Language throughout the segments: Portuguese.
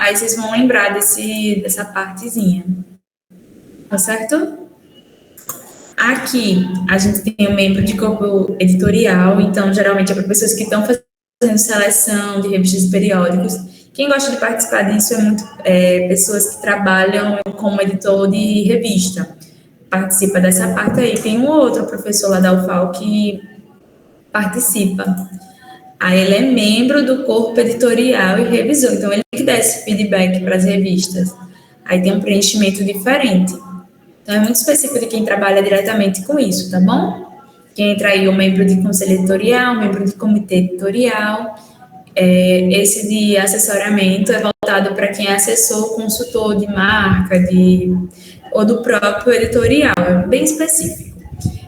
Aí vocês vão lembrar dessa partezinha. Tá certo? Aqui, a gente tem um membro de corpo editorial, então, geralmente, é para pessoas que estão fazendo seleção de revistas e periódicos. Quem gosta de participar disso é muito pessoas que trabalham como editor de revista. Participa dessa parte aí. Tem um outro professor lá da UFAL que participa. Aí ele é membro do corpo editorial e revisor, então ele que dá esse feedback para as revistas. Aí tem um preenchimento diferente. Então, é muito específico de quem trabalha diretamente com isso, tá bom? Quem entra aí, o membro de conselho editorial, membro de comitê editorial. Esse de assessoramento é voltado para quem é assessor, consultor de marca, ou do próprio editorial, é bem específico.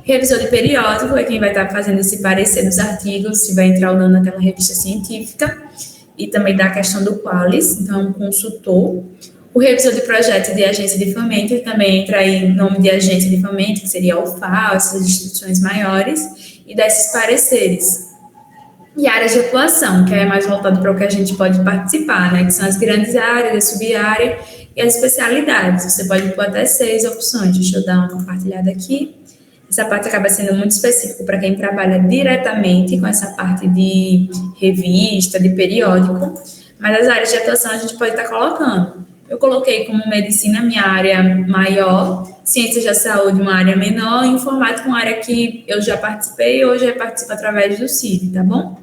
Revisor de periódico é quem vai estar fazendo esse parecer nos artigos, se vai entrar ou não naquela revista científica, e também da questão do qualis, então é um consultor. O revisor de projeto de agência de fomento, ele também entra aí em nome de agência de fomento, que seria a UFAL, essas instituições maiores, e desses pareceres. E áreas de atuação, que é mais voltado para o que a gente pode participar, né? Que são as grandes áreas, a sub-área e as especialidades. Você pode pôr até 6 opções. Deixa eu dar uma compartilhada aqui. Essa parte acaba sendo muito específico para quem trabalha diretamente com essa parte de revista, de periódico, mas as áreas de atuação a gente pode estar colocando. Eu coloquei como medicina minha área maior, ciências da saúde uma área menor, e informática uma área que eu já participei e hoje eu participo através do CID, tá bom?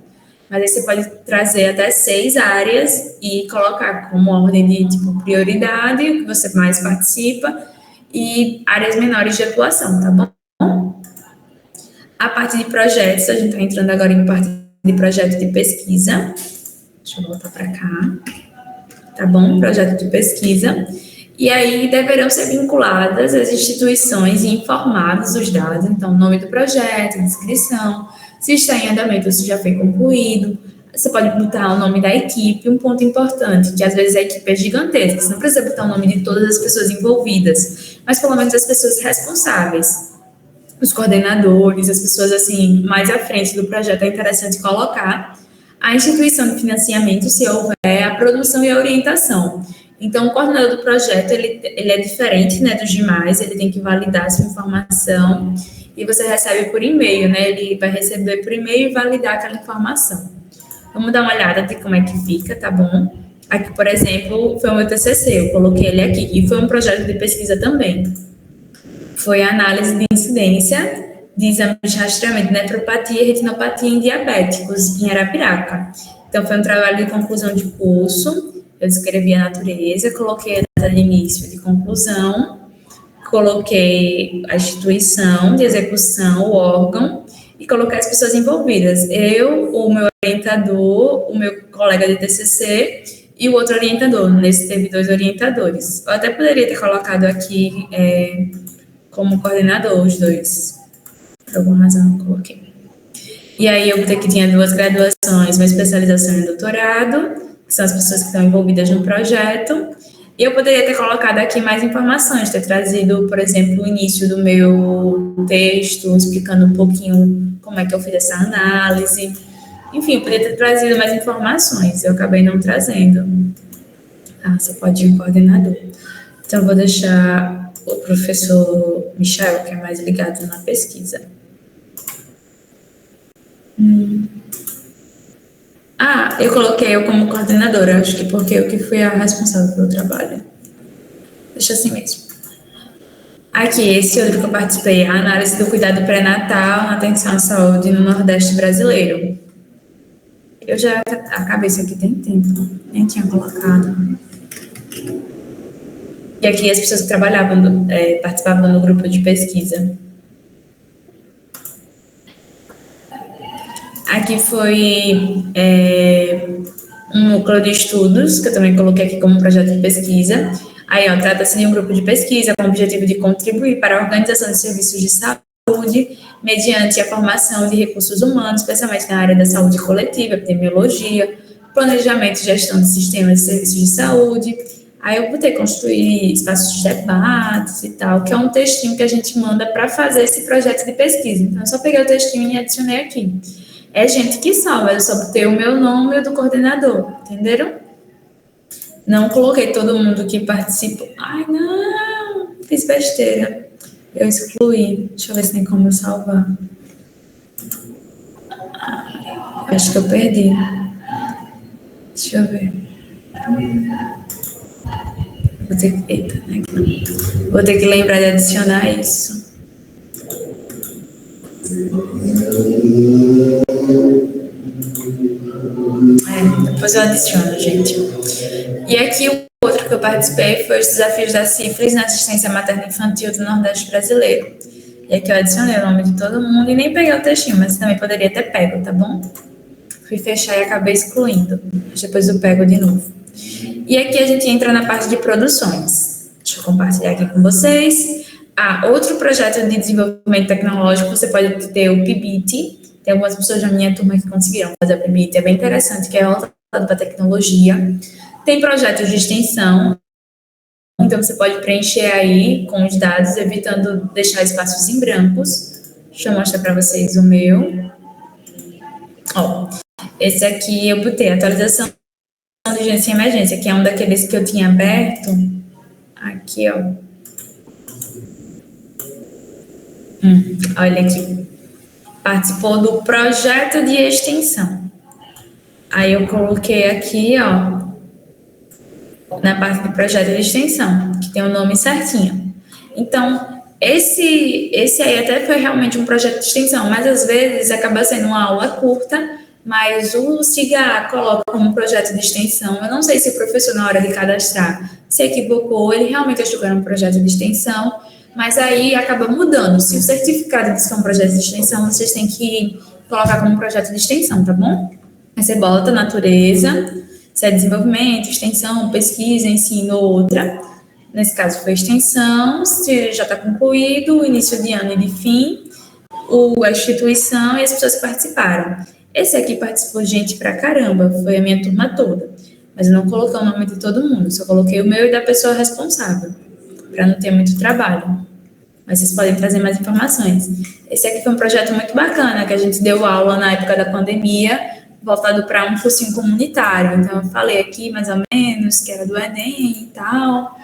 Mas aí você pode trazer até 6 áreas e colocar como ordem de tipo prioridade, o que você mais participa, e áreas menores de atuação, tá bom? A parte de projetos, a gente está entrando agora em parte de projeto de pesquisa. Deixa eu voltar para cá. Tá bom? Projeto de pesquisa. E aí deverão ser vinculadas as instituições e informados os dados. Então, nome do projeto, descrição, se está em andamento ou se já foi concluído. Você pode botar o nome da equipe. Um ponto importante, que às vezes a equipe é gigantesca. Você não precisa botar o nome de todas as pessoas envolvidas, mas pelo menos as pessoas responsáveis. Os coordenadores, as pessoas assim mais à frente do projeto, é interessante colocar a instituição de financiamento, se houver, a produção e a orientação. Então, o coordenador do projeto, ele é diferente, né, dos demais, ele tem que validar a sua informação e você recebe por e-mail, né, ele vai receber por e-mail e validar aquela informação. Vamos dar uma olhada de como é que fica, tá bom? Aqui, por exemplo, foi o meu TCC, eu coloquei ele aqui, e foi um projeto de pesquisa também. Foi a análise de incidência de exames de rastreamento de netropatia e retinopatia em diabéticos em Arapiraca. Então, foi um trabalho de conclusão de curso, eu descrevi a natureza, coloquei a data de início e de conclusão, coloquei a instituição de execução, o órgão, e coloquei as pessoas envolvidas. Eu, o meu orientador, o meu colega de TCC e o outro orientador. Nesse teve 2 orientadores. Eu até poderia ter colocado aqui como coordenador os 2. Por alguma razão não coloquei. E aí eu botei que tinha 2 graduações, uma especialização em doutorado, que são as pessoas que estão envolvidas no projeto. E eu poderia ter colocado aqui mais informações, ter trazido, por exemplo, o início do meu texto, explicando um pouquinho como é que eu fiz essa análise. Enfim, eu poderia ter trazido mais informações, eu acabei não trazendo. Só pode ir o coordenador. Então, eu vou deixar o professor Michel, que é mais ligado na pesquisa. Eu coloquei eu como coordenadora, acho que porque eu que fui a responsável pelo trabalho. Deixa assim mesmo. Aqui, esse outro que eu participei, a análise do cuidado pré-natal na atenção à saúde no Nordeste brasileiro. Eu já acabei isso aqui tem tempo, nem tinha colocado. E aqui as pessoas que trabalhavam, participavam no grupo de pesquisa. Aqui foi um núcleo de estudos, que eu também coloquei aqui como projeto de pesquisa. Aí, trata-se de um grupo de pesquisa com o objetivo de contribuir para a organização de serviços de saúde mediante a formação de recursos humanos, especialmente na área da saúde coletiva, epidemiologia, planejamento e gestão de sistemas de serviços de saúde. Aí eu botei construir espaços de debates e tal, que é um textinho que a gente manda para fazer esse projeto de pesquisa. Então, eu só peguei o textinho e adicionei aqui. É gente que salva, eu só botei o meu nome e o do coordenador, entenderam? Não coloquei todo mundo que participou. Ai, não, fiz besteira. Eu excluí. Deixa eu ver se tem como eu salvar. Acho que eu perdi. Deixa eu ver. Vou ter que... Eita, aqui. Vou ter que lembrar de adicionar isso. Depois eu adiciono, gente. E aqui o outro que eu participei foi os desafios da sífilis na assistência materna infantil do Nordeste brasileiro. E aqui eu adicionei o nome de todo mundo e nem peguei o textinho, mas também poderia ter pego, tá bom? Fui fechar e acabei excluindo. Depois eu pego de novo. E aqui a gente entra na parte de produções. Deixa eu compartilhar aqui com vocês. Outro projeto de desenvolvimento tecnológico, você pode ter o PIBIT. Tem algumas pessoas da minha turma que conseguiram fazer o PIBIT, é bem interessante, que é voltado para tecnologia. Tem projetos de extensão, então você pode preencher aí com os dados, evitando deixar espaços em brancos. Deixa eu mostrar para vocês o meu. Esse aqui eu botei atualização de urgência e emergência, que é um daqueles que eu tinha aberto. Aqui, ó. Olha aqui. Participou do projeto de extensão. Aí eu coloquei aqui, ó, na parte do projeto de extensão, que tem o nome certinho. Então, esse aí até foi realmente um projeto de extensão, mas às vezes acaba sendo uma aula curta, mas o SIGA coloca como projeto de extensão. Eu não sei se o professor, na hora de cadastrar, se equivocou, ele realmente achou que era um projeto de extensão, mas aí acaba mudando. Se o certificado diz que é um projeto de extensão, vocês têm que colocar como projeto de extensão, tá bom? Aí você bota natureza, se é desenvolvimento, extensão, pesquisa, ensino, outra. Nesse caso foi extensão, se já está concluído, início de ano e de fim, a instituição e as pessoas que participaram. Esse aqui participou gente pra caramba, foi a minha turma toda. Mas eu não coloquei o nome de todo mundo, só coloquei o meu e da pessoa responsável, para não ter muito trabalho. Mas vocês podem trazer mais informações. Esse aqui foi um projeto muito bacana, que a gente deu aula na época da pandemia, voltado para um cursinho comunitário. Então, eu falei aqui, mais ou menos, que era do Enem e tal.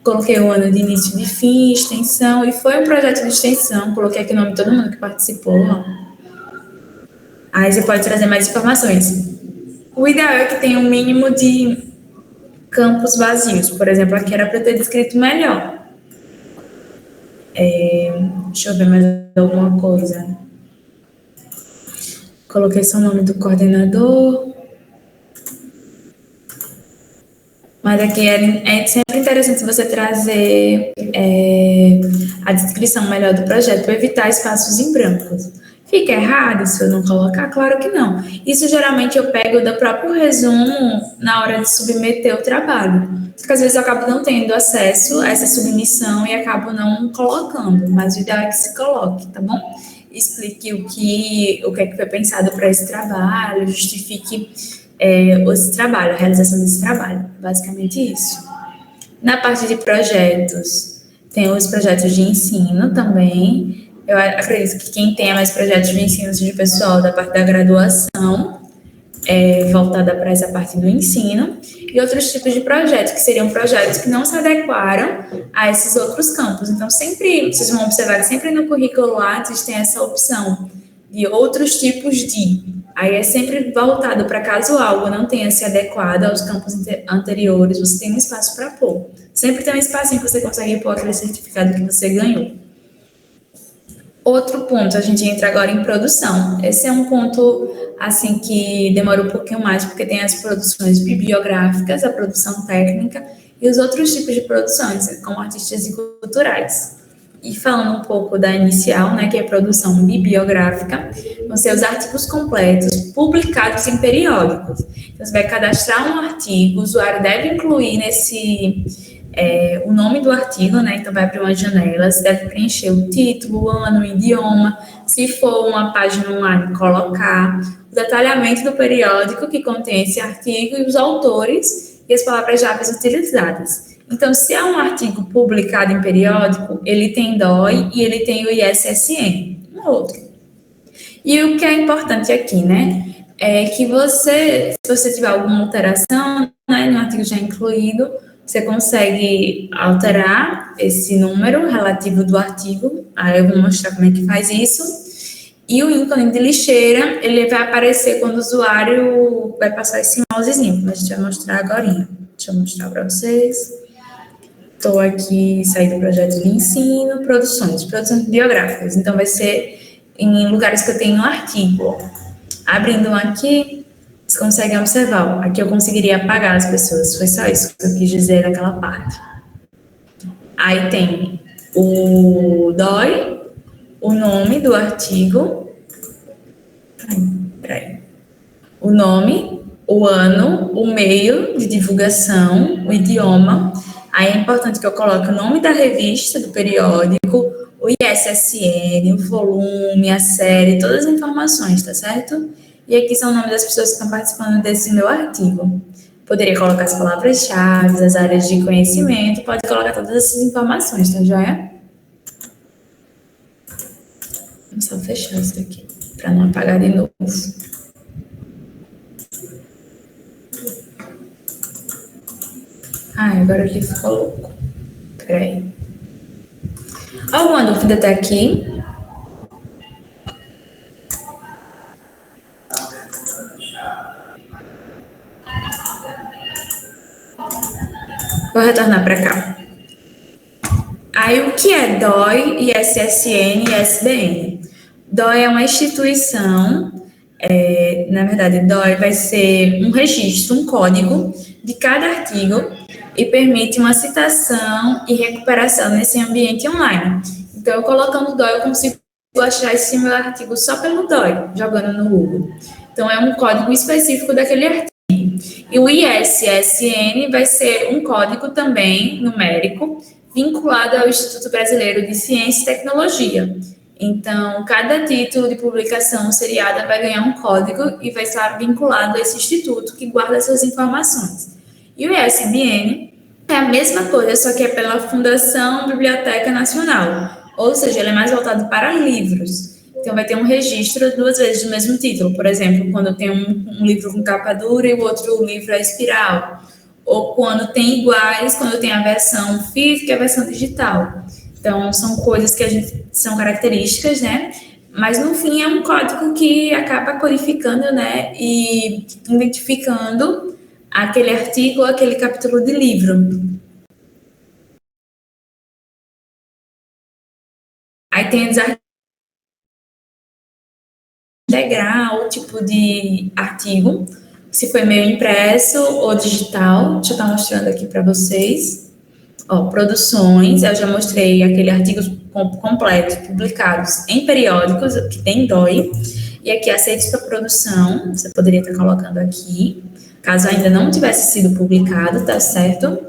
Coloquei o ano de início e de fim, extensão, e foi um projeto de extensão. Coloquei aqui o nome de todo mundo que participou. Aí você pode trazer mais informações. O ideal é que tenha um mínimo de campos vazios. Por exemplo, aqui era para ter descrito melhor. Deixa eu ver mais alguma coisa. Coloquei só o nome do coordenador. Mas aqui é sempre interessante você trazer a descrição melhor do projeto para evitar espaços em brancos. Fica errado se eu não colocar? Claro que não. Isso geralmente eu pego do próprio resumo na hora de submeter o trabalho. Porque às vezes eu acabo não tendo acesso a essa submissão e acabo não colocando. Mas o ideal é que se coloque, tá bom? Explique o que é que foi pensado para esse trabalho, justifique esse trabalho, a realização desse trabalho. Basicamente isso. Na parte de projetos, tem os projetos de ensino também. Eu acredito que quem tenha mais projetos de ensino seja o pessoal da parte da graduação, voltada para essa parte do ensino, e outros tipos de projetos, que seriam projetos que não se adequaram a esses outros campos. Então, sempre, vocês vão observar que sempre no currículo Lattes tem essa opção de outros tipos de. Aí é sempre voltado para caso algo não tenha se adequado aos campos anteriores, você tem um espaço para pôr. Sempre tem um espacinho que você consegue pôr aquele certificado que você ganhou. Outro ponto, a gente entra agora em produção. Esse é um ponto, assim, que demora um pouquinho mais, porque tem as produções bibliográficas, a produção técnica e os outros tipos de produções, como artísticas e culturais. E falando um pouco da inicial, né, que é a produção bibliográfica, vão ser os artigos completos publicados em periódicos. Então, você vai cadastrar um artigo, o usuário deve incluir o nome do artigo, né? Então vai abrir uma janela, você deve preencher o título, o ano, o idioma, se for uma página online, colocar o detalhamento do periódico que contém esse artigo e os autores e as palavras-chave utilizadas. Então, se é um artigo publicado em periódico, ele tem DOI e ele tem o ISSN, um outro. E o que é importante aqui, né? é que você, se você tiver alguma alteração, né, no artigo já incluído, você consegue alterar esse número relativo do artigo. Aí eu vou mostrar como é que faz isso. E o ícone de lixeira, ele vai aparecer quando o usuário vai passar esse mousezinho, como a gente vai mostrar agora. Deixa eu mostrar para vocês. Estou aqui, saí do projeto de ensino, produções biográficas. Então, vai ser em lugares que eu tenho um artigo. Abrindo um aqui, vocês conseguem observar. Aqui eu conseguiria apagar as pessoas. Foi só isso que eu quis dizer naquela parte. Aí tem o DOI, o nome do artigo. Peraí. O nome, o ano, o meio de divulgação, o idioma. Aí é importante que eu coloque o nome da revista, do periódico, o ISSN, o volume, a série, todas as informações, tá certo? E aqui são o nome das pessoas que estão participando desse meu artigo. Poderia colocar as palavras-chave, as áreas de conhecimento, pode colocar todas essas informações, tá joia? Vamos só fechar isso aqui, para não apagar de novo. Agora aqui ficou louco. Peraí. Alguma dúvida até aqui? Vou retornar para cá. Aí, o que é DOI, ISSN e SBN? DOI é uma instituição, na verdade, DOI vai ser um registro, um código de cada artigo e permite uma citação e recuperação nesse ambiente online. Então, eu colocando DOI, eu consigo achar esse meu artigo só pelo DOI, jogando no Google. Então, é um código específico daquele artigo. E o ISSN vai ser um código também numérico, vinculado ao Instituto Brasileiro de Ciência e Tecnologia. Então, cada título de publicação seriada vai ganhar um código e vai estar vinculado a esse instituto que guarda essas informações. E o ISBN é a mesma coisa, só que é pela Fundação Biblioteca Nacional, ou seja, ele é mais voltado para livros. Então, vai ter um registro 2 vezes do mesmo título. Por exemplo, quando tem um livro com capa dura e o outro livro é espiral. Ou quando tem iguais, quando tem a versão física e a versão digital. Então, são coisas que são características, né? Mas, no fim, é um código que acaba codificando, né? E identificando aquele artigo, aquele capítulo de livro. Aí tem os artigos integrar o tipo de artigo, se foi meio impresso ou digital. Deixa eu estar mostrando aqui para vocês. Ó, produções, eu já mostrei aquele artigo completo, publicados em periódicos, que tem DOI, e aqui aceitos para produção, você poderia estar colocando aqui, caso ainda não tivesse sido publicado, tá certo?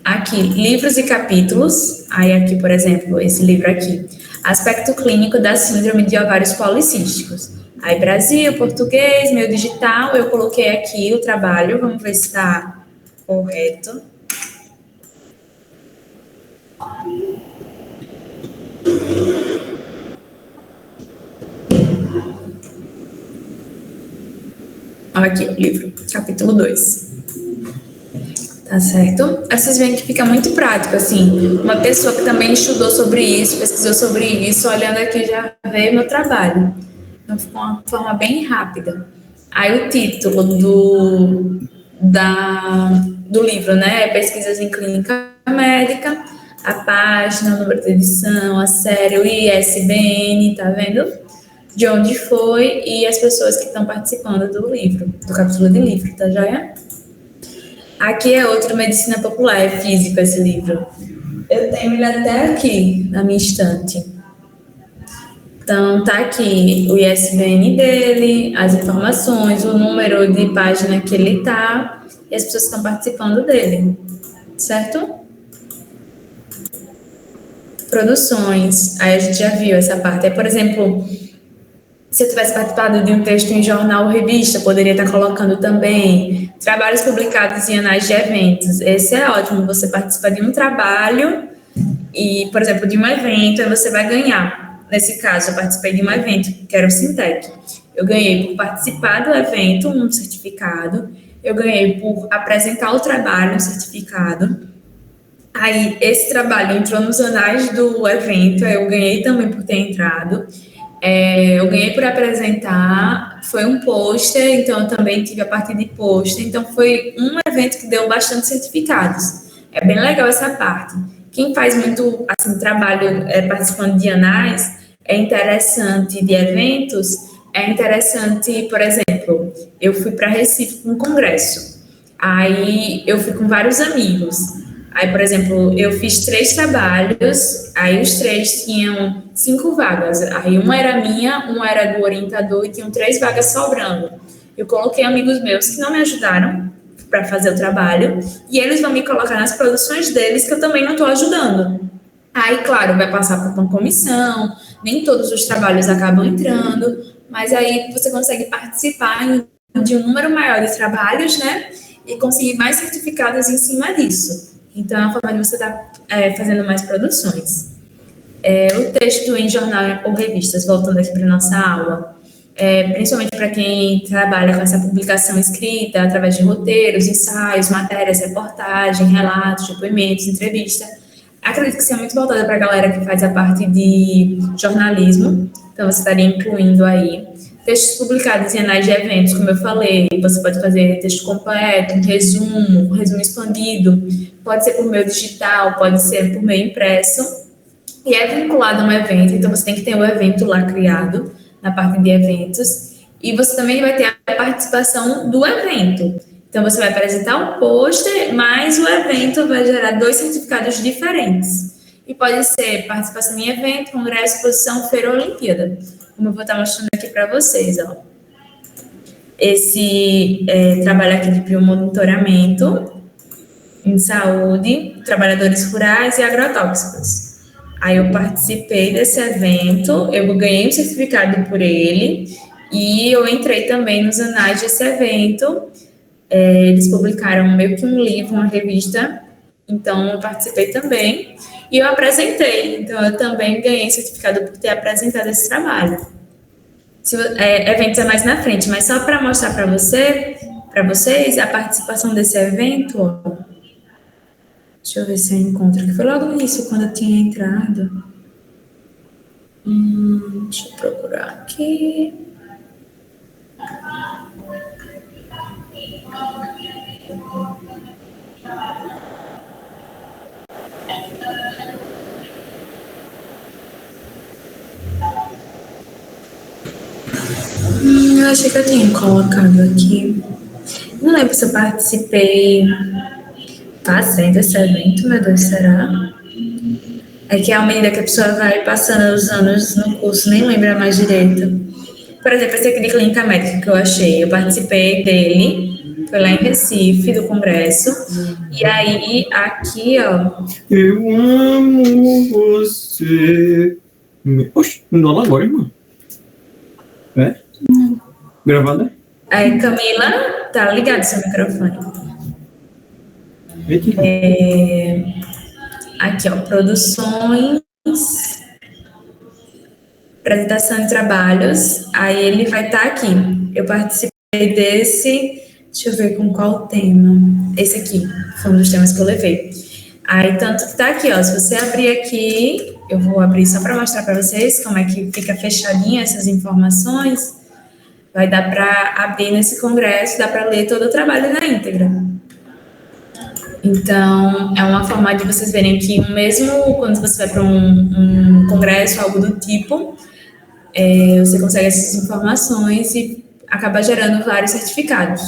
Aqui, livros e capítulos, aí aqui, por exemplo, esse livro aqui, Aspecto Clínico da Síndrome de Ovários Policísticos. Aí, Brasil, português, meio digital, eu coloquei aqui o trabalho, vamos ver se está correto. Olha aqui o livro, capítulo 2. Tá certo? Aí vocês veem que fica muito prático, assim. Uma pessoa que também estudou sobre isso, pesquisou sobre isso, olhando aqui já vê meu trabalho. Então, ficou uma forma bem rápida. Aí o título do livro, né? Pesquisas em Clínica Médica, a página, o número de edição, a série, o ISBN, tá vendo? De onde foi e as pessoas que estão participando do livro, do capítulo de livro, tá joia? Aqui é outro Medicina Popular, é físico esse livro. Eu tenho ele até aqui, na minha estante. Então, tá aqui o ISBN dele, as informações, o número de página que ele tá e as pessoas que estão participando dele, certo? Produções, aí a gente já viu essa parte. Aí, por exemplo, se eu tivesse participado de um texto em jornal ou revista, poderia estar colocando também trabalhos publicados em anais de eventos. Esse é ótimo, você participa de um trabalho e, por exemplo, de um evento, aí você vai ganhar. Nesse caso, eu participei de um evento, que era o Sintec. Eu ganhei por participar do evento, um certificado. Eu ganhei por apresentar o trabalho, um certificado. Aí, esse trabalho entrou nos anais do evento, eu ganhei também por ter entrado. Eu ganhei por apresentar, foi um pôster, então eu também tive a parte de pôster. Então, foi um evento que deu bastante certificados. É bem legal essa parte. Quem faz muito assim, trabalho participando de anais, é interessante, de eventos, é interessante, por exemplo, eu fui para Recife para um congresso. Aí eu fui com vários amigos. Aí, por exemplo, eu fiz 3 trabalhos, aí os 3 tinham 5 vagas. Aí uma era minha, uma era do orientador e tinham 3 vagas sobrando. Eu coloquei amigos meus que não me ajudaram para fazer o trabalho e eles vão me colocar nas produções deles que eu também não estou ajudando. Aí, claro, vai passar por uma comissão, nem todos os trabalhos acabam entrando, mas aí você consegue participar de um número maior de trabalhos, né? E conseguir mais certificados em cima disso. Então, é uma forma de você estar fazendo mais produções. O texto em jornal ou revistas, voltando aqui para a nossa aula, principalmente para quem trabalha com essa publicação escrita, através de roteiros, ensaios, matérias, reportagem, relatos, depoimentos, entrevista, acredito que seja muito voltada para a galera que faz a parte de jornalismo, então você estaria incluindo aí textos publicados em anais de eventos, como eu falei, você pode fazer texto completo, um resumo expandido, pode ser por meio digital, pode ser por meio impresso, e é vinculado a um evento, então você tem que ter um evento lá criado, na parte de eventos, e você também vai ter a participação do evento. Então, você vai apresentar um pôster, mas o evento vai gerar 2 certificados diferentes. E pode ser participação em evento, congresso, exposição, feira ou Olimpíada. Como eu vou estar mostrando aqui para vocês, ó. Esse trabalho aqui de monitoramento em saúde, trabalhadores rurais e agrotóxicos. Aí eu participei desse evento, eu ganhei um certificado por ele e eu entrei também nos anais desse evento. Eles publicaram meio que um livro, uma revista, então eu participei também e eu apresentei, então eu também ganhei certificado por ter apresentado esse trabalho. Eventos é mais na frente, mas só para mostrar para vocês a participação desse evento, ó. Deixa eu ver se eu encontro, que foi logo no início, quando eu tinha entrado. Deixa eu procurar aqui. Eu achei que eu tinha colocado aqui. Não lembro se eu participei fazendo esse evento, meu Deus, será? É que à medida que a pessoa vai passando os anos no curso, nem lembra mais direito. Por exemplo, esse aqui de clínica médica que eu achei, eu participei dele, foi lá em Recife, do congresso, e aí, aqui, ó... Eu amo você... Oxe, não dá lá agora, irmão. Não. Gravada? Aí, Camila, tá ligado seu microfone. Aqui, ó, produções, apresentação de trabalhos, aí ele vai estar aqui. Eu participei desse, deixa eu ver com qual tema. Esse aqui, foi um dos temas que eu levei. Aí, tanto que tá aqui, ó, se você abrir aqui, eu vou abrir só para mostrar para vocês como é que fica fechadinha essas informações. Vai dar para abrir nesse congresso, dá para ler todo o trabalho na íntegra. Então, é uma forma de vocês verem que mesmo quando você vai para um congresso, algo do tipo, você consegue essas informações e acaba gerando vários certificados,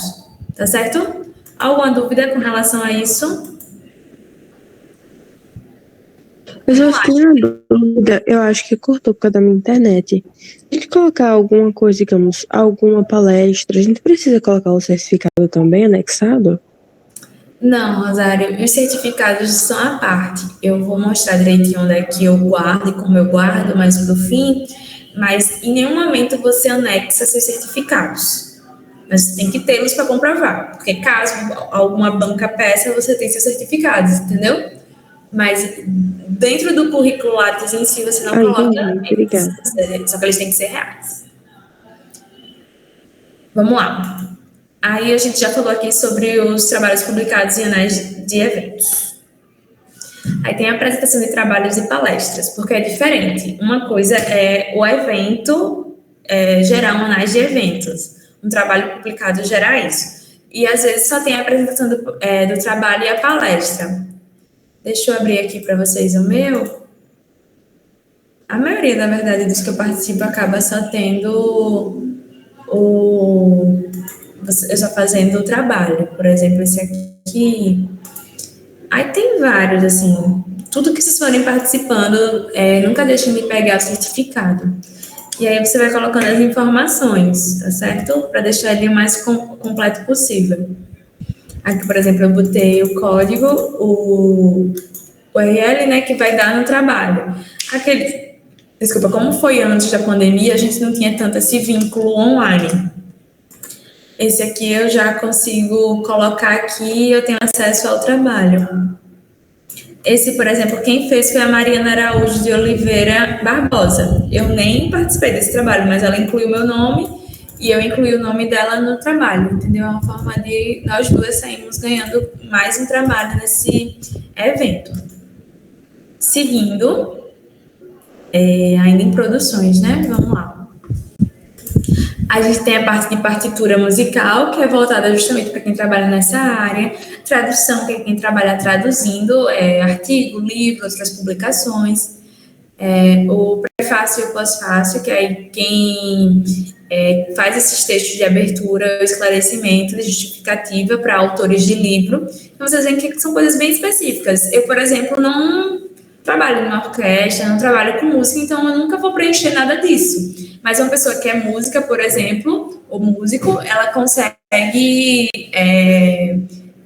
tá certo? Alguma dúvida com relação a isso? Eu só fiquei na dúvida, eu acho que cortou por causa da minha internet. Tem que colocar alguma coisa, digamos, alguma palestra, a gente precisa colocar o certificado também anexado? Não, Rosário, os certificados são à parte. Eu vou mostrar direitinho onde é que eu guardo e como eu guardo mais para o fim, mas em nenhum momento você anexa seus certificados. Mas você tem que tê-los para comprovar, porque caso alguma banca peça, você tem seus certificados, entendeu? Mas dentro do currículo Lattes em si, você não coloca. Entendi, obrigada. Só que eles têm que ser reais. Vamos lá. Aí a gente já falou aqui sobre os trabalhos publicados em anais de eventos. Aí tem a apresentação de trabalhos e palestras, porque é diferente. Uma coisa é o evento gerar um anais de eventos. Um trabalho publicado gerar isso. E às vezes só tem a apresentação do trabalho e a palestra. Deixa eu abrir aqui para vocês o meu. A maioria, na verdade, dos que eu participo acaba só tendo eu só fazendo o trabalho. Por exemplo, esse aqui. Aí tem vários, assim. Tudo que vocês forem participando, nunca deixem de pegar o certificado. E aí você vai colocando as informações, tá certo? Para deixar ele o mais completo possível. Aqui, por exemplo, eu botei o código, o URL, né, que vai dar no trabalho. Desculpa, como foi antes da pandemia, a gente não tinha tanto esse vínculo online. Esse aqui eu já consigo colocar aqui e eu tenho acesso ao trabalho. Esse, por exemplo, quem fez foi a Mariana Araújo de Oliveira Barbosa. Eu nem participei desse trabalho, mas ela incluiu meu nome e eu incluí o nome dela no trabalho, entendeu? É uma forma de nós duas sairmos ganhando mais um trabalho nesse evento. Seguindo, ainda em produções, né? Vamos lá. A gente tem a parte de partitura musical, que é voltada justamente para quem trabalha nessa área. Tradução, que é quem trabalha traduzindo artigo, livro, outras publicações. O prefácio e o pós-fácio, que é quem faz esses textos de abertura, esclarecimento, de justificativa para autores de livro. Então, vocês veem que são coisas bem específicas. Eu, por exemplo, não trabalho numa orquestra, não trabalho com música, então eu nunca vou preencher nada disso. Mas uma pessoa que é música, por exemplo, ou músico, ela consegue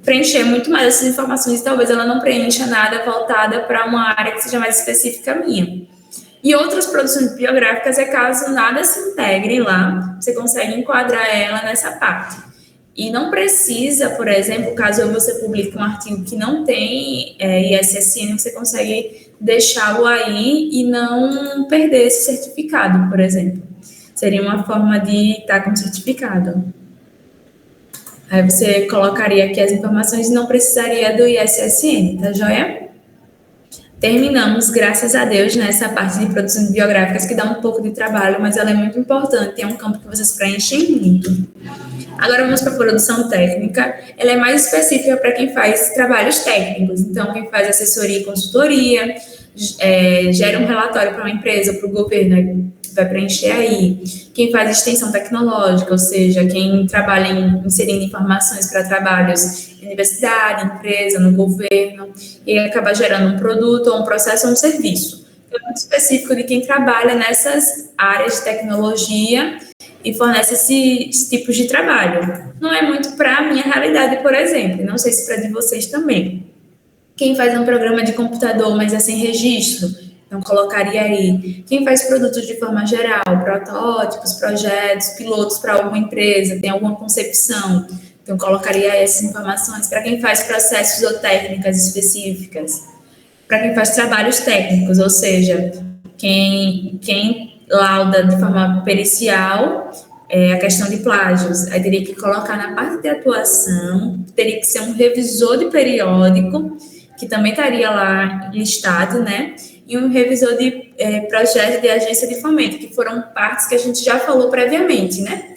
preencher muito mais essas informações e talvez ela não preencha nada voltada para uma área que seja mais específica minha. E outras produções biográficas é caso nada se integre lá, você consegue enquadrar ela nessa parte. E não precisa, por exemplo, caso você publique um artigo que não tem ISSN, você consegue deixá-lo aí e não perder esse certificado, por exemplo. Seria uma forma de estar com certificado. Aí você colocaria aqui as informações e não precisaria do ISSN, tá joia? Terminamos, graças a Deus, nessa parte de produções biográficas, que dá um pouco de trabalho, mas ela é muito importante, é um campo que vocês preenchem muito. Agora vamos para a produção técnica. Ela é mais específica para quem faz trabalhos técnicos. Então, quem faz assessoria e consultoria, gera um relatório para uma empresa, para o governo, vai preencher aí. Quem faz extensão tecnológica, ou seja, quem trabalha inserindo informações para trabalhos em universidade, empresa, no governo, e acaba gerando um produto, ou um processo, ou um serviço. É muito específico de quem trabalha nessas áreas de tecnologia e fornece esses tipos de trabalho. Não é muito para a minha realidade, por exemplo, não sei se para de vocês também. Quem faz um programa de computador, mas é sem registro, então colocaria aí. Quem faz produtos de forma geral, protótipos, projetos, pilotos para alguma empresa, tem alguma concepção, então colocaria essas informações. Para quem faz processos ou técnicas específicas, para quem faz trabalhos técnicos, ou seja, quem lauda de forma pericial a questão de plágios, aí teria que colocar na parte de atuação, teria que ser um revisor de periódico, que também estaria lá listado, né? E um revisor de projeto de agência de fomento, que foram partes que a gente já falou previamente, né?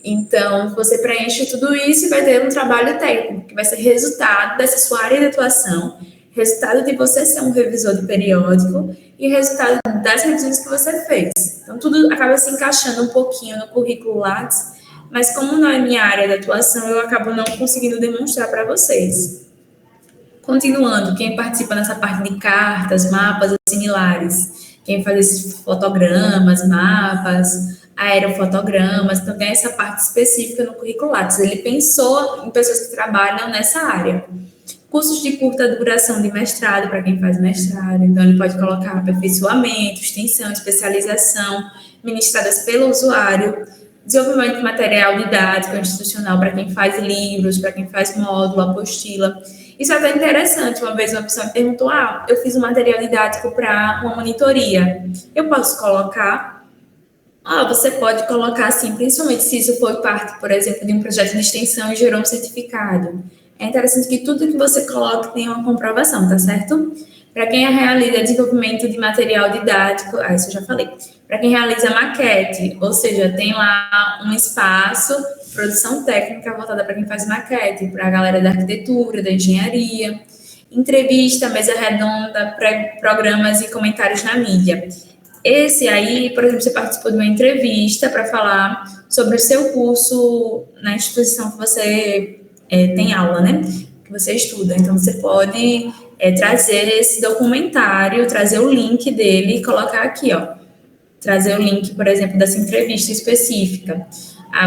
Então, você preenche tudo isso e vai ter um trabalho técnico, que vai ser resultado dessa sua área de atuação, resultado de você ser um revisor de periódico e resultado das revisões que você fez. Então, tudo acaba se encaixando um pouquinho no currículo Lattes, mas como não é minha área de atuação, eu acabo não conseguindo demonstrar para vocês. Continuando, quem participa nessa parte de cartas, mapas ou similares, quem faz esses fotogramas, mapas, aerofotogramas, então tem essa parte específica no currículo Lattes. Ele pensou em pessoas que trabalham nessa área. Cursos de curta duração de mestrado, para quem faz mestrado, então ele pode colocar aperfeiçoamento, extensão, especialização, ministradas pelo usuário, desenvolvimento de material didático institucional para quem faz livros, para quem faz módulo, apostila. Isso é até interessante. Uma vez uma pessoa me perguntou, eu fiz um material didático para uma monitoria, eu posso colocar? Você pode colocar assim, principalmente se isso for parte, por exemplo, de um projeto de extensão e gerou um certificado. É interessante que tudo que você coloque tenha uma comprovação, tá certo? Para quem realiza desenvolvimento de material didático, isso eu já falei. Para quem realiza maquete, ou seja, tem lá um espaço, produção técnica voltada para quem faz maquete, para a galera da arquitetura, da engenharia, entrevista, mesa redonda, programas e comentários na mídia. Esse aí, por exemplo, você participou de uma entrevista para falar sobre o seu curso na instituição que você tem aula, né? Que você estuda. Então, você pode trazer esse documentário, trazer o link dele e colocar aqui, ó. Trazer o link, por exemplo, dessa entrevista específica.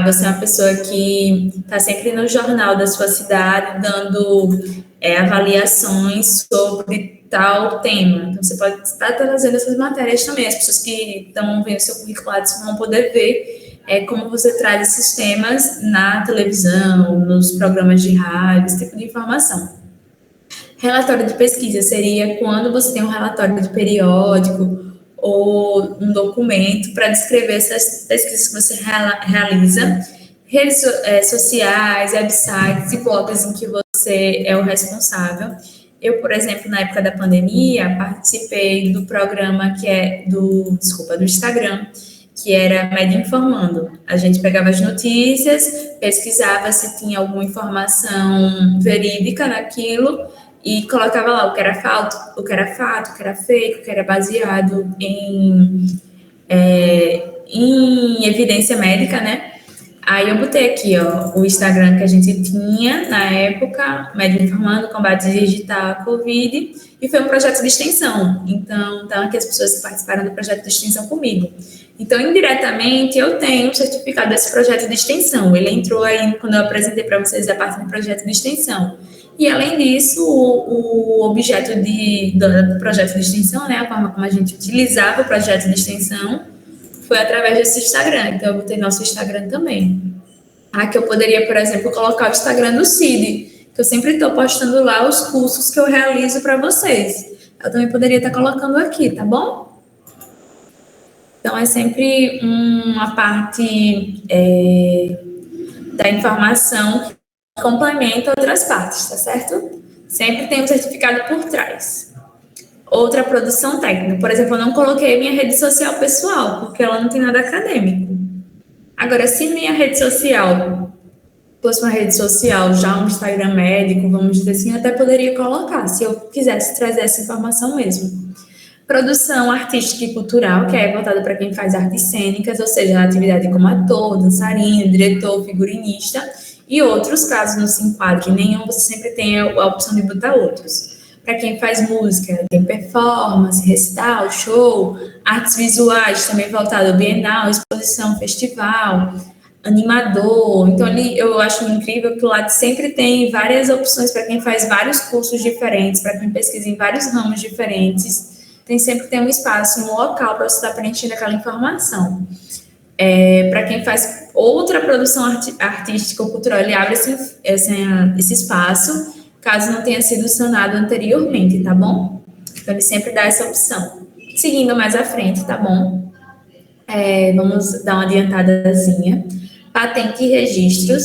Você é uma pessoa que está sempre no jornal da sua cidade, dando avaliações sobre tal tema. Então, você pode estar trazendo essas matérias também. As pessoas que estão vendo seu curricular vão poder ver como você traz esses temas na televisão, nos programas de rádio, esse tipo de informação. Relatório de pesquisa seria quando você tem um relatório de periódico ou um documento para descrever essas pesquisas que você realiza, redes sociais, websites e blogs em que você é o responsável. Eu, por exemplo, na época da pandemia, participei do programa do Instagram, que era Média Informando. A gente pegava as notícias, pesquisava se tinha alguma informação verídica naquilo e colocava lá o que era fato, o que era fake, o que era baseado em evidência médica, né? Aí eu botei aqui, ó, o Instagram que a gente tinha na época, Média Informando, Combate Digital à Covid, e foi um projeto de extensão. Então, estão aqui as pessoas que participaram do projeto de extensão comigo. Então, indiretamente, eu tenho o certificado desse projeto de extensão. Ele entrou aí quando eu apresentei para vocês a parte do projeto de extensão. E, além disso, o objeto do projeto de extensão, né, a forma como a gente utilizava o projeto de extensão, foi através desse Instagram. Então, eu botei nosso Instagram também. Aqui eu poderia, por exemplo, colocar o Instagram do CID, que eu sempre estou postando lá os cursos que eu realizo para vocês. Eu também poderia estar colocando aqui, tá bom? Então, é sempre uma parte da informação que complementa outras partes, tá certo? Sempre tem um certificado por trás. Outra produção técnica. Por exemplo, eu não coloquei minha rede social pessoal, porque ela não tem nada acadêmico. Agora, se minha rede social fosse uma rede social, já um Instagram médico, vamos dizer assim, eu até poderia colocar, se eu quisesse trazer essa informação mesmo. Produção artística e cultural, que é voltada para quem faz artes cênicas, ou seja, atividade como ator, dançarino, diretor, figurinista, e outros, caso não se enquadre nenhum, você sempre tem a opção de botar outros. Para quem faz música, tem performance, recital, show, artes visuais, também voltado ao bienal, exposição, festival, animador. Então, ali eu acho incrível que o lado sempre tem várias opções para quem faz vários cursos diferentes, para quem pesquisa em vários ramos diferentes. Sempre tem um espaço, um local para você estar preenchendo aquela informação. Para quem faz outra produção artística ou cultural, ele abre esse espaço, caso não tenha sido sanado anteriormente, tá bom? Então, ele sempre dá essa opção. Seguindo mais à frente, tá bom? Vamos dar uma adiantadazinha. Patente e registros.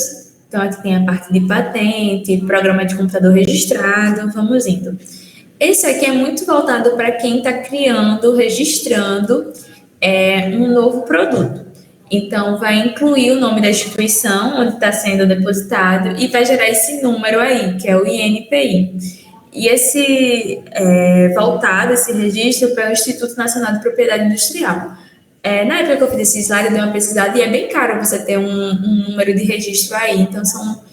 Então, aqui tem a parte de patente, programa de computador registrado, vamos indo. Esse aqui é muito voltado para quem está criando, registrando um novo produto. Então, vai incluir o nome da instituição onde está sendo depositado e vai gerar esse número aí, que é o INPI. E esse registro para o Instituto Nacional de Propriedade Industrial. Na época que eu fiz esse slide, eu dei uma pesquisada e é bem caro você ter um número de registro aí. Então, são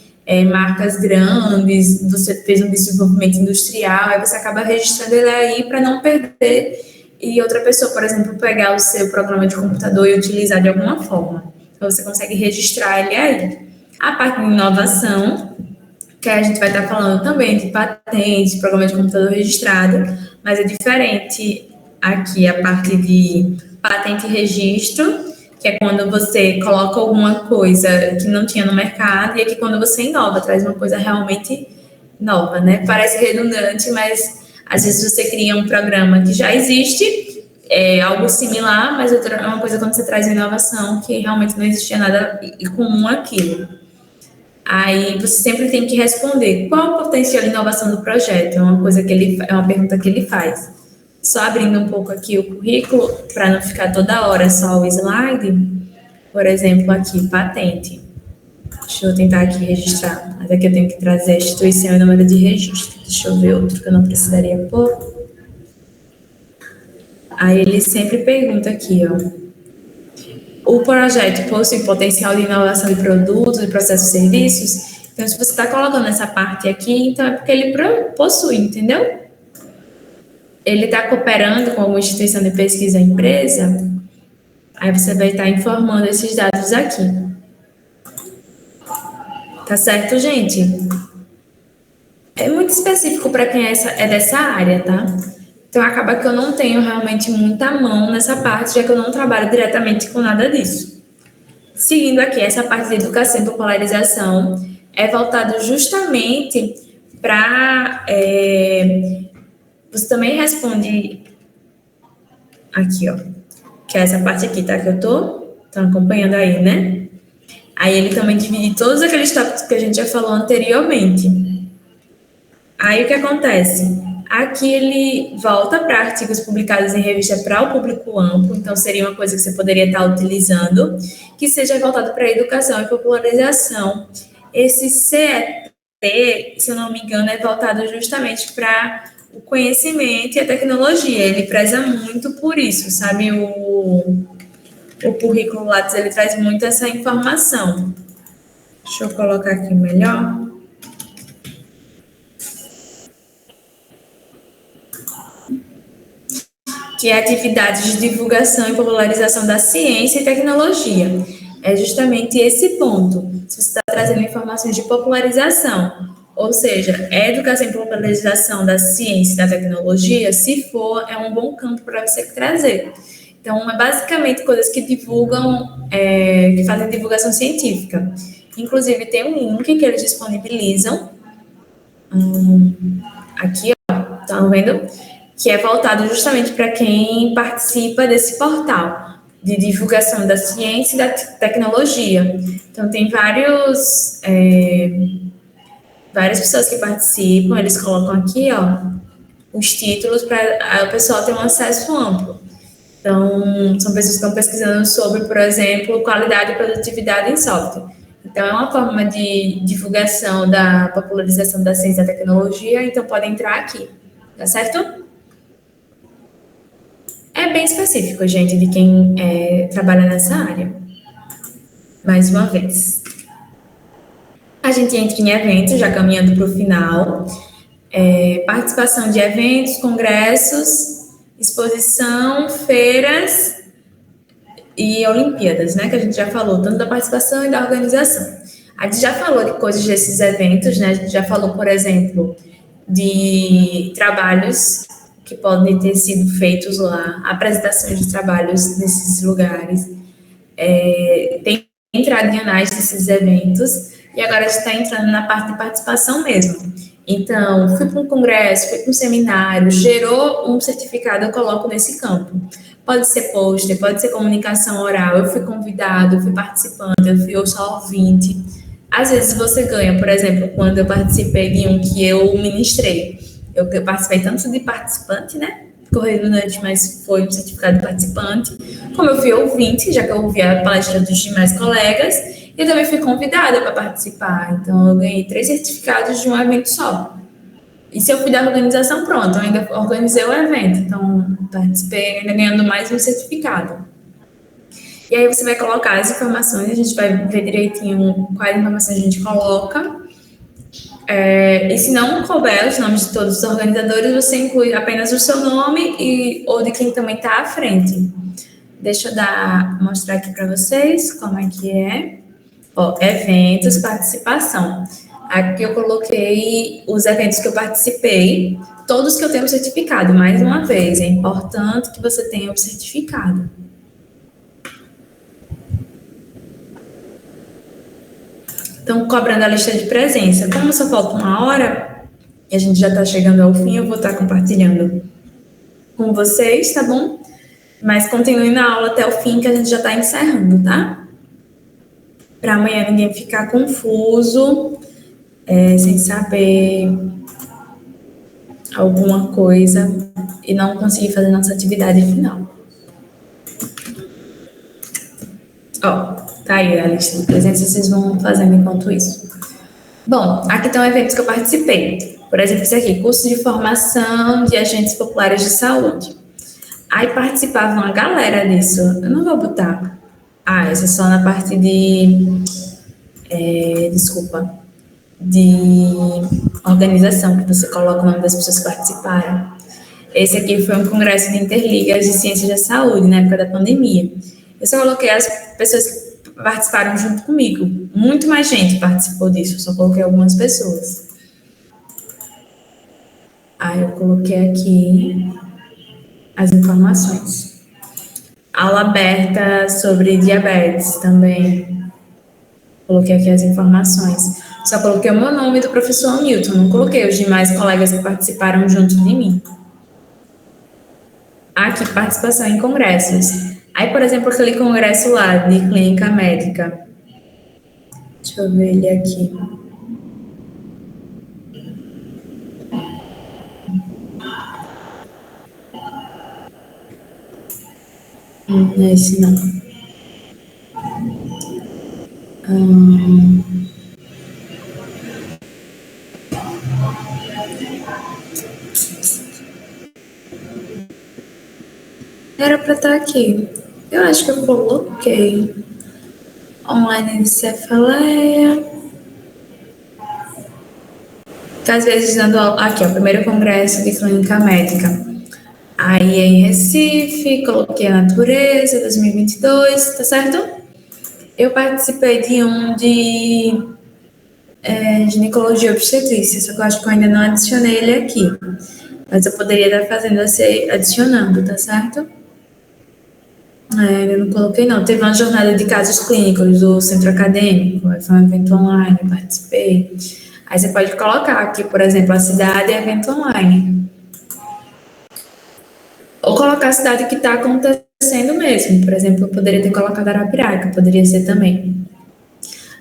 marcas grandes, você fez um desenvolvimento industrial, aí você acaba registrando ele aí para não perder e outra pessoa, por exemplo, pegar o seu programa de computador e utilizar de alguma forma. Então, você consegue registrar ele aí. A parte de inovação, que a gente vai estar falando também de patente, programa de computador registrado, mas é diferente aqui a parte de patente e registro, que é quando você coloca alguma coisa que não tinha no mercado, e aqui quando você inova, traz uma coisa realmente nova, né? Parece redundante, mas às vezes você cria um programa que já existe é algo similar, mas outra é uma coisa quando você traz inovação que realmente não existia nada comum aquilo. Aí você sempre tem que responder qual o potencial de inovação do projeto. É uma coisa que é uma pergunta que ele faz. Só abrindo um pouco aqui o currículo para não ficar toda hora só o slide. Por exemplo, aqui patente. Deixa eu tentar aqui registrar. Mas aqui eu tenho que trazer a instituição e o número de registro. Deixa eu ver outro que eu não precisaria pôr. Aí ele sempre pergunta aqui, ó. O projeto possui potencial de inovação de produtos, de processos e serviços. Então, se você está colocando essa parte aqui, então é porque ele possui, entendeu? Ele está cooperando com alguma instituição de pesquisa ou empresa. Aí você vai estar informando esses dados aqui. Tá certo, gente? É muito específico para quem é dessa área, tá? Então, acaba que eu não tenho realmente muita mão nessa parte, já que eu não trabalho diretamente com nada disso. Seguindo aqui, essa parte de educação e popularização é voltado justamente para... você também responde aqui, ó, que é essa parte aqui, tá? Que eu tô acompanhando aí, né? Aí ele também divide todos aqueles tópicos que a gente já falou anteriormente. Aí o que acontece? Aqui ele volta para artigos publicados em revista para o público amplo, então seria uma coisa que você poderia estar utilizando, que seja voltado para a educação e popularização. Esse CET, se eu não me engano, é voltado justamente para o conhecimento e a tecnologia. Ele preza muito por isso, sabe? O currículo Lattes, ele traz muito essa informação. Deixa eu colocar aqui melhor. Que é atividades de divulgação e popularização da ciência e tecnologia. É justamente esse ponto. Se você está trazendo informações de popularização, ou seja, é educação e popularização da ciência e da tecnologia, se for, é um bom campo para você trazer. Então, é basicamente coisas que divulgam, que fazem divulgação científica. Inclusive, tem um link que eles disponibilizam. Aqui, ó, estão vendo? Que é voltado justamente para quem participa desse portal de divulgação da ciência e da tecnologia. Então, tem várias pessoas que participam, eles colocam aqui, ó, os títulos para o pessoal ter um acesso amplo. Então, são pessoas que estão pesquisando sobre, por exemplo, qualidade e produtividade em software. Então, é uma forma de divulgação da popularização da ciência e da tecnologia, então pode entrar aqui, tá certo? É bem específico, gente, de quem trabalha nessa área. Mais uma vez. A gente entra em eventos, já caminhando para o final. Participação de eventos, congressos, exposição, feiras e Olimpíadas, né? Que a gente já falou, tanto da participação e da organização. A gente já falou de coisas desses eventos, né? A gente já falou, por exemplo, de trabalhos que podem ter sido feitos lá, apresentações de trabalhos nesses lugares, tem entrado em análise desses eventos, e agora a gente está entrando na parte de participação mesmo. Então, fui para um congresso, fui para um seminário, gerou um certificado, eu coloco nesse campo. Pode ser pôster, pode ser comunicação oral, eu fui convidado, eu fui participante, eu sou ouvinte. Às vezes você ganha, por exemplo, quando eu participei de um que eu ministrei, eu participei tanto de participante, né? Ficou redundante, mas foi um certificado de participante. Como eu fui ouvinte, já que eu ouvi a palestra dos demais colegas, eu também fui convidada para participar. Então, eu ganhei 3 certificados de um evento só. E se eu fui da organização, pronto, eu ainda organizei o evento. Então, participei ainda ganhando mais um certificado. E aí você vai colocar as informações, a gente vai ver direitinho quais informações a gente coloca. E se não couber os nomes de todos os organizadores, você inclui apenas o seu nome ou de quem também está à frente. Deixa eu mostrar aqui para vocês como é que é. Ó, eventos, participação. Aqui eu coloquei os eventos que eu participei, todos que eu tenho certificado. Mais uma vez, é importante que você tenha o certificado. Então, cobrando a lista de presença. Como só falta 1 hora, e a gente já está chegando ao fim, eu vou estar compartilhando com vocês, tá bom? Mas continue na aula até o fim, que a gente já está encerrando, tá? Para amanhã ninguém ficar confuso, sem saber alguma coisa e não conseguir fazer nossa atividade final. Ó, tá aí a lista de presenças, vocês vão fazendo enquanto isso. Bom, aqui estão eventos que eu participei. Por exemplo, esse aqui, curso de formação de agentes populares de saúde. Aí participava uma galera disso. Eu não vou botar. Essa é só na parte de... de organização, que você coloca o nome das pessoas que participaram. Esse aqui foi um congresso de interligas de ciências da saúde, na época da pandemia. Eu só coloquei as pessoas que participaram junto comigo. Muito mais gente participou disso, eu só coloquei algumas pessoas. Aí eu coloquei aqui as informações. Aula aberta sobre diabetes também. Coloquei aqui as informações. Só coloquei o meu nome do professor Hamilton, não coloquei os demais colegas que participaram junto de mim. Aqui, participação em congressos. Aí, por exemplo, aquele congresso lá de clínica médica. Deixa eu ver ele aqui. Não é esse não. Era para estar aqui. Eu acho que eu coloquei. Online de cefaleia. Que às vezes dando aqui, ó, primeiro congresso de clínica médica. Aí em Recife, coloquei a natureza, 2022, tá certo? Eu participei de um de ginecologia e obstetrícia, só que eu acho que eu ainda não adicionei ele aqui. Mas eu poderia estar fazendo adicionando, tá certo? Eu não coloquei não. Teve uma jornada de casos clínicos do centro acadêmico, foi um evento online, eu participei. Aí você pode colocar aqui, por exemplo, a cidade e evento online. Ou colocar a cidade que está acontecendo mesmo. Por exemplo, eu poderia ter colocado Arapiraca, poderia ser também.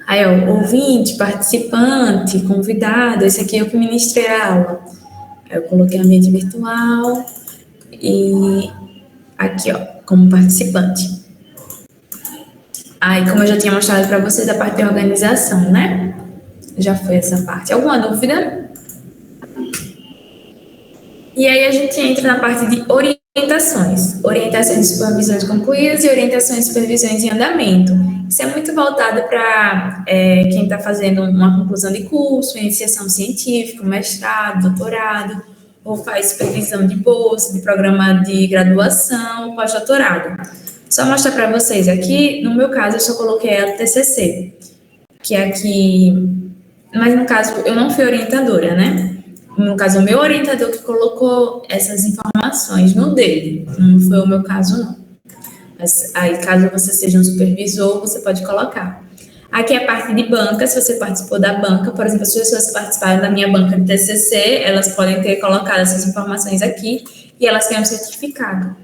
Aí, ó, ouvinte, participante, convidado, esse aqui eu que ministrei a aula. Aí eu coloquei ambiente virtual e aqui, ó, como participante. Aí, como eu já tinha mostrado para vocês, a parte de organização, né? Já foi essa parte. Alguma dúvida? E aí a gente entra na parte de orientações. Orientações de supervisões concluídas e orientações de supervisões em andamento. Isso é muito voltado para quem está fazendo uma conclusão de curso, iniciação científica, mestrado, doutorado, ou faz supervisão de bolsa, de programa de graduação, pós-doutorado. Só mostrar para vocês aqui, no meu caso, eu só coloquei a TCC, que é aqui... Mas, no caso, eu não fui orientadora, né? No caso, o meu orientador que colocou essas informações no dele. Não foi o meu caso, não. Mas, aí, caso você seja um supervisor, você pode colocar. Aqui é a parte de banca, se você participou da banca. Por exemplo, se as pessoas participaram da minha banca de TCC, elas podem ter colocado essas informações aqui e elas têm um certificado.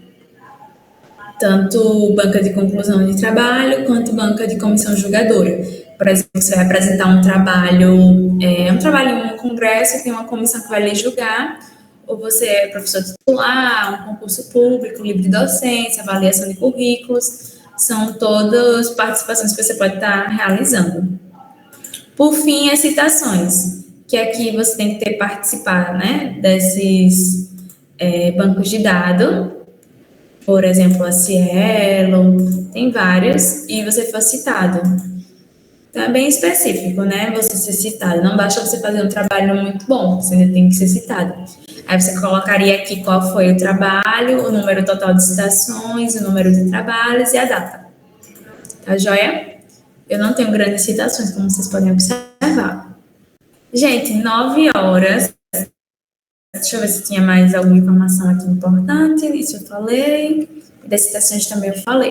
Tanto banca de conclusão de trabalho, quanto banca de comissão julgadora. Por exemplo, você vai apresentar um trabalho em um congresso, tem uma comissão que vai lhe julgar, ou você é professor titular, um concurso público, livre de docência, avaliação de currículos, são todas participações que você pode estar realizando. Por fim, as citações, que aqui você tem que participar, né, desses bancos de dados, por exemplo, a Cielo, tem vários, e você for citado. Então, é bem específico, né? Você ser citado. Não basta você fazer um trabalho muito bom, você ainda tem que ser citado. Aí você colocaria aqui qual foi o trabalho, o número total de citações, o número de trabalhos e a data. Tá joia? Eu não tenho grandes citações, como vocês podem observar. Gente, 9 horas. Deixa eu ver se tinha mais alguma informação aqui importante. Isso eu falei. Das citações também eu falei.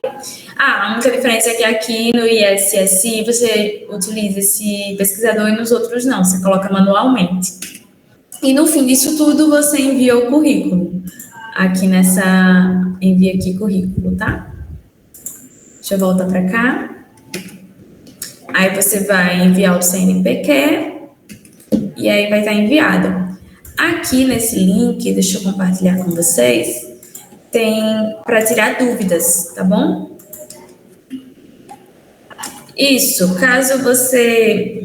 A única diferença é que aqui no ISSI você utiliza esse pesquisador e nos outros não, você coloca manualmente. E no fim disso tudo você envia o currículo. aqui nessa, envia aqui currículo, tá? Deixa eu voltar para cá. Aí você vai enviar o CNPq e aí vai estar enviado. Aqui nesse link, deixa eu compartilhar com vocês, tem para tirar dúvidas, tá bom? Isso, caso você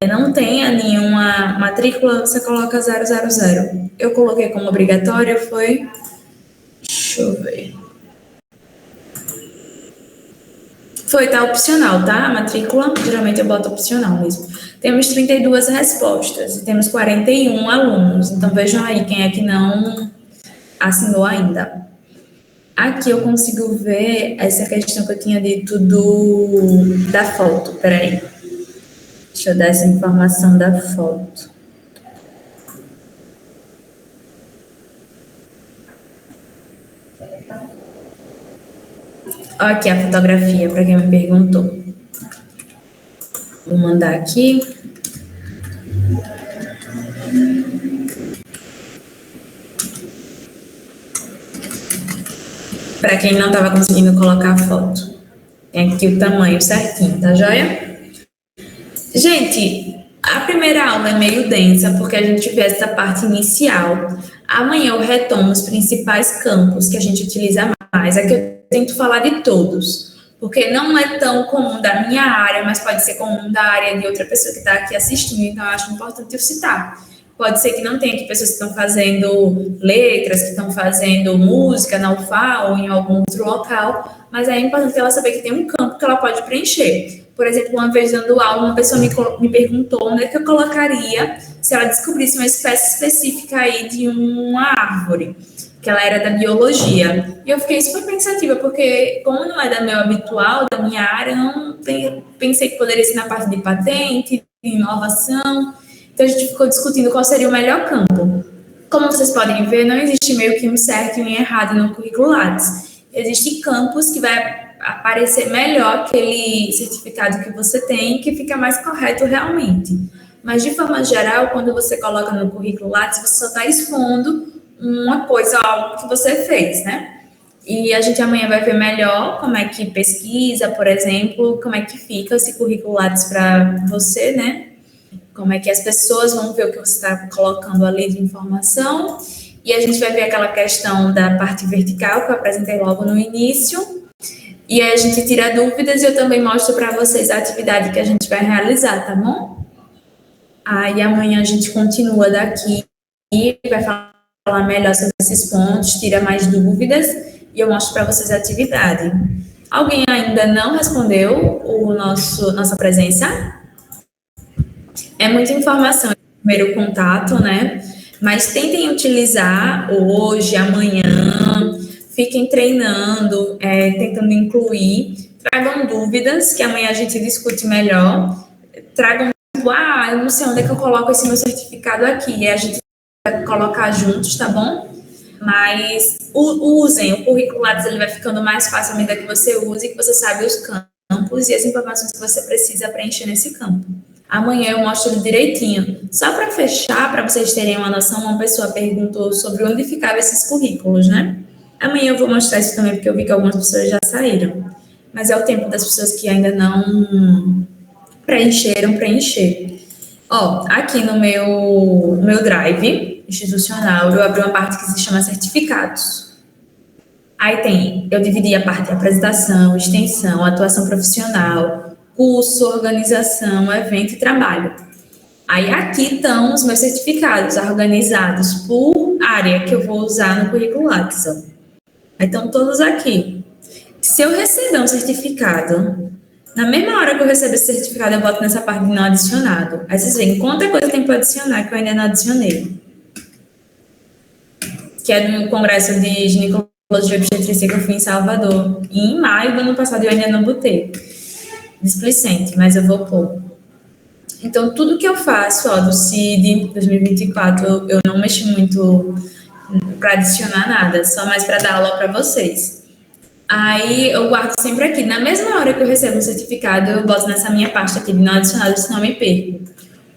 não tenha nenhuma matrícula, você coloca 000. Eu coloquei como obrigatório, foi... Deixa eu ver. Foi, tá opcional, tá? A matrícula, geralmente eu boto opcional mesmo. Temos 32 respostas e temos 41 alunos. Então, vejam aí quem é que não assinou ainda. Aqui eu consigo ver essa questão que eu tinha dito da foto. Peraí. Deixa eu dar essa informação da foto. Olha aqui a fotografia, para quem me perguntou. Vou mandar aqui. Para quem não estava conseguindo colocar a foto. Tem aqui o tamanho certinho, tá joia? Gente, a primeira aula é meio densa, porque a gente vê essa parte inicial. Amanhã eu retomo os principais campos que a gente utiliza mais. Aqui eu tento falar de todos, porque não é tão comum da minha área, mas pode ser comum da área de outra pessoa que está aqui assistindo, então eu acho importante eu citar. Pode ser que não tenha aqui pessoas que estão fazendo letras, que estão fazendo música na UFA ou em algum outro local, mas é importante ela saber que tem um campo que ela pode preencher. Por exemplo, uma vez dando aula, uma pessoa me perguntou onde é que eu colocaria se ela descobrisse uma espécie específica aí de uma árvore, que ela era da biologia. E eu fiquei super pensativa, porque como não é da meu habitual, da minha área, eu não pensei que poderia ser na parte de patente, de inovação. Então, a gente ficou discutindo qual seria o melhor campo. Como vocês podem ver, não existe meio que um certo e um errado no currículo Lattes. Existem campos que vai aparecer melhor aquele certificado que você tem, que fica mais correto realmente. Mas, de forma geral, quando você coloca no currículo Lattes, você só está expondo uma coisa, algo que você fez, né? E a gente amanhã vai ver melhor como é que pesquisa, por exemplo, como é que fica esse currículo Lattes para você, né? Como é que as pessoas vão ver o que você está colocando ali de informação. E a gente vai ver aquela questão da parte vertical que eu apresentei logo no início. E aí a gente tira dúvidas e eu também mostro para vocês a atividade que a gente vai realizar, tá bom? Aí amanhã a gente continua daqui e vai falar melhor sobre esses pontos, tira mais dúvidas e eu mostro para vocês a atividade. Alguém ainda não respondeu nossa presença? É muita informação no primeiro contato, né? Mas tentem utilizar hoje, amanhã, fiquem treinando, tentando incluir, tragam dúvidas, que amanhã a gente discute melhor, tragam, eu não sei onde é que eu coloco esse meu certificado aqui, e a gente vai colocar juntos, tá bom? Mas usem, o currículo Lattes, ele vai ficando mais fácil à medida que você use, que você sabe os campos e as informações que você precisa preencher nesse campo. Amanhã eu mostro ele direitinho. Só para fechar, para vocês terem uma noção, uma pessoa perguntou sobre onde ficavam esses currículos, né? Amanhã eu vou mostrar isso também, porque eu vi que algumas pessoas já saíram. Mas é o tempo das pessoas que ainda não preencheram, preencher. Ó, aqui no meu Drive institucional, eu abri uma parte que se chama certificados. Aí eu dividi a parte de apresentação, extensão, atuação profissional, curso, organização, evento e trabalho. Aí aqui estão os meus certificados organizados por área que eu vou usar no currículo Lattes. Aí estão todos aqui. Se eu receber um certificado, na mesma hora que eu recebo esse certificado, eu boto nessa parte de não adicionado. Aí vocês veem quanta coisa tem para adicionar que eu ainda não adicionei. Que é do Congresso de Ginecologia e Obstetrícia que eu fui em Salvador. E em maio do ano passado eu ainda não botei. Displicente, mas eu vou pôr. Então, tudo que eu faço, do CID 2024, eu não mexo muito para adicionar nada, só mais para dar aula para vocês. Aí, eu guardo sempre aqui. Na mesma hora que eu recebo um certificado, eu boto nessa minha pasta aqui de não adicionado, senão eu me perco.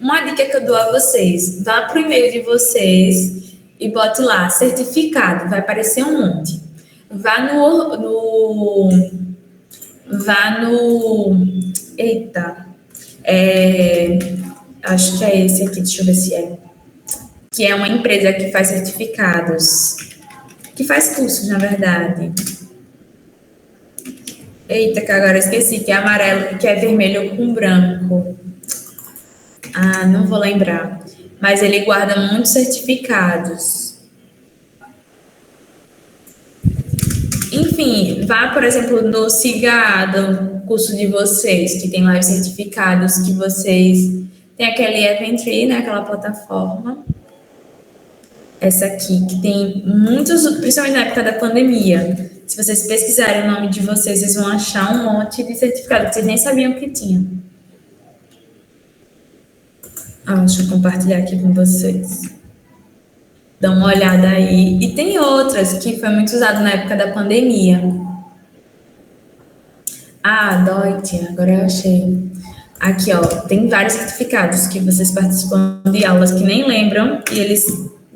Uma dica que eu dou a vocês, vá para o e-mail de vocês e bote lá, certificado, vai aparecer um monte. Eita, acho que é esse aqui, deixa eu ver se é. Que é uma empresa que faz certificados, que faz cursos, na verdade. Eita, que agora eu esqueci, que é amarelo, que é vermelho com branco. Ah, não vou lembrar. Mas ele guarda muitos certificados. Enfim, vá, por exemplo, no SIGA, curso de vocês, que tem lá os certificados que vocês... Tem aquele Eventry, né, aquela plataforma. Essa aqui, que tem muitos, principalmente na época da pandemia. Se vocês pesquisarem o nome de vocês, vocês vão achar um monte de certificado que vocês nem sabiam que tinha. Deixa eu compartilhar aqui com vocês. Dá uma olhada aí. E tem outras que foi muito usado na época da pandemia. Deutsche, agora eu achei. Aqui, ó, tem vários certificados que vocês participam de aulas que nem lembram e eles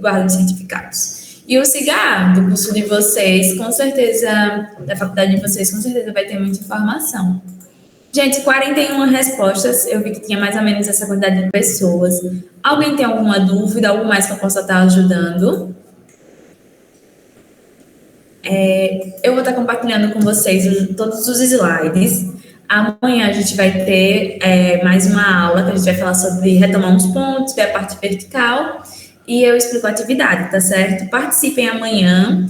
guardam certificados. E o SIGA, do curso de vocês, com certeza, da faculdade de vocês, com certeza vai ter muita informação. Gente, 41 respostas, eu vi que tinha mais ou menos essa quantidade de pessoas. Alguém tem alguma dúvida, algo mais que eu possa estar ajudando? Eu vou estar compartilhando com vocês todos os slides. Amanhã a gente vai ter mais uma aula, que a gente vai falar sobre retomar uns pontos, ver a parte vertical, e eu explico a atividade, tá certo? Participem amanhã,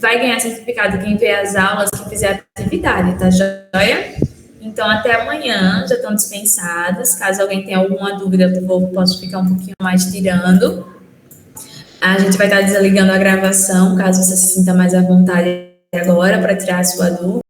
vai ganhar certificado quem vê as aulas, quem fizer a atividade, tá joia? Então, até amanhã, já estão dispensados. Caso alguém tenha alguma dúvida, eu posso ficar um pouquinho mais tirando. A gente vai estar desligando a gravação, caso você se sinta mais à vontade agora para tirar a sua dúvida.